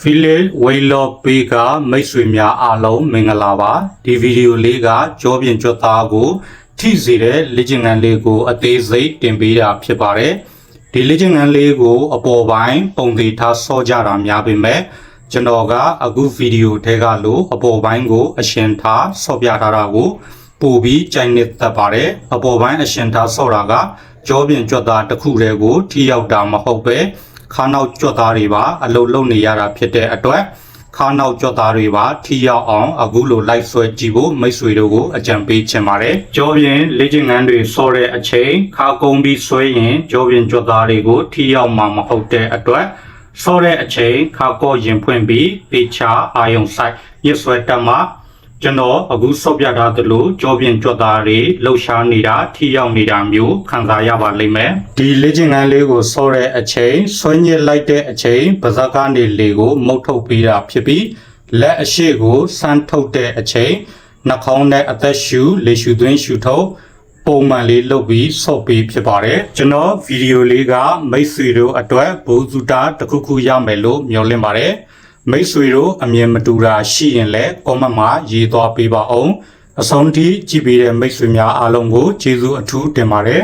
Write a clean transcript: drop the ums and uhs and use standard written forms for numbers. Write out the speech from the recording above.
Philip Waylock Pega မိတ်ဆွေများအားလုံးမင်္ဂလာပါဒီဗီဒီယိုလေးကကြောပြင်ကြွသားကိုထိစေတဲ့လေ့ကျင့်ခန်းလေးကိုအသေးစိတ်တင်ပေးတာဖြစ်ပါတယ်ဒီလေ့ကျင့်ခန်းလေးကိုအပေါ်ပိုင်းပုံသေးထားဆော့ကြတာများပေမဲ့ကျွန်တော်ကအခုဗီဒီယိုထဲကလို့အပေါ်ပိုင်းကိုအရှင်ထားဆော့ပြထားတာကိုပို့ပြီးကြိုင်နေတတ်ပါတယ်အပေါ်ပိုင်းအရှင်ထားဆော့တာကကြောပြင်ကြွသားတစ်ခုတည်းကိုထိရောက်တာမဟုတ်ပဲခါနောက်ကြွသားတွေပါအလုံးလုံးနေရတာဖြစ်တဲ့အတွက်ခါနောက်ကြွသားတွေပါထိရောက်အောင်အခုလိုလိုက်ဆွဲကြည့်ဖို့မိတ်ဆွေတို့ကိုအကြံပေးချင်ပါတယ်ကြောပြင်လေ့ကျင့်ခန်းတွေဆော့တဲ့အချိန်ခါကုန်းပြီးဆွဲရင်ကြောပြင်ကြွသားတွေကိုထိရောက်မှာမဟုတ်တဲ့အတွက်ဆော့တဲ့အချိန်ခါကောရင်ဖွင့်ပြီးပေချာအာယုံဆိုင်ညှစ်ဆွဲတက်မှာကျွန်တော်အခုဆော့ပြထားသလိုကြောပြင်ကြွသားတွေလှုပ်ရှားနေတာထိရောက်နေတာမျိုးခံစားရပါလိမ့်မယ်ဒီလေ့ကျင့်ခန်းလေးကိုဆော့တဲ့အချိန်ဆွဲညစ်လိုက်တဲ့အချိန်ပါးစပ်ကနေလေကိုမုတ်ထုတ်ပေးတာဖြစ်ပြီးလက်အရှိကိုစမ်းထုတ်တဲ့အချိန်နှာခေါင်းနဲ့အသက်ရှူလေရှူသွင်းရှူထုတ်ပုံမှန်လေးလုပ်ပြီးဆော့ပေးဖြစ်ပါတယ်ကျွန်တော်ဗီဒီယိုလေးကမိတ်ဆွေတို့အတွက်ဘုဇူတာတစ်ခုခုရမယ်လို့မျှော်လင့်ပါတယ်မိတ်ဆွေတို့အမြင်မတူတာရှိရင်လည်း comment မှာရေးသွားပေးပါအောင်အဆုံးထိကြည့်ပေးတဲ့မိတ်ဆွေများအားလုံးကိုကျေးဇူးအထူးတင်ပါတယ်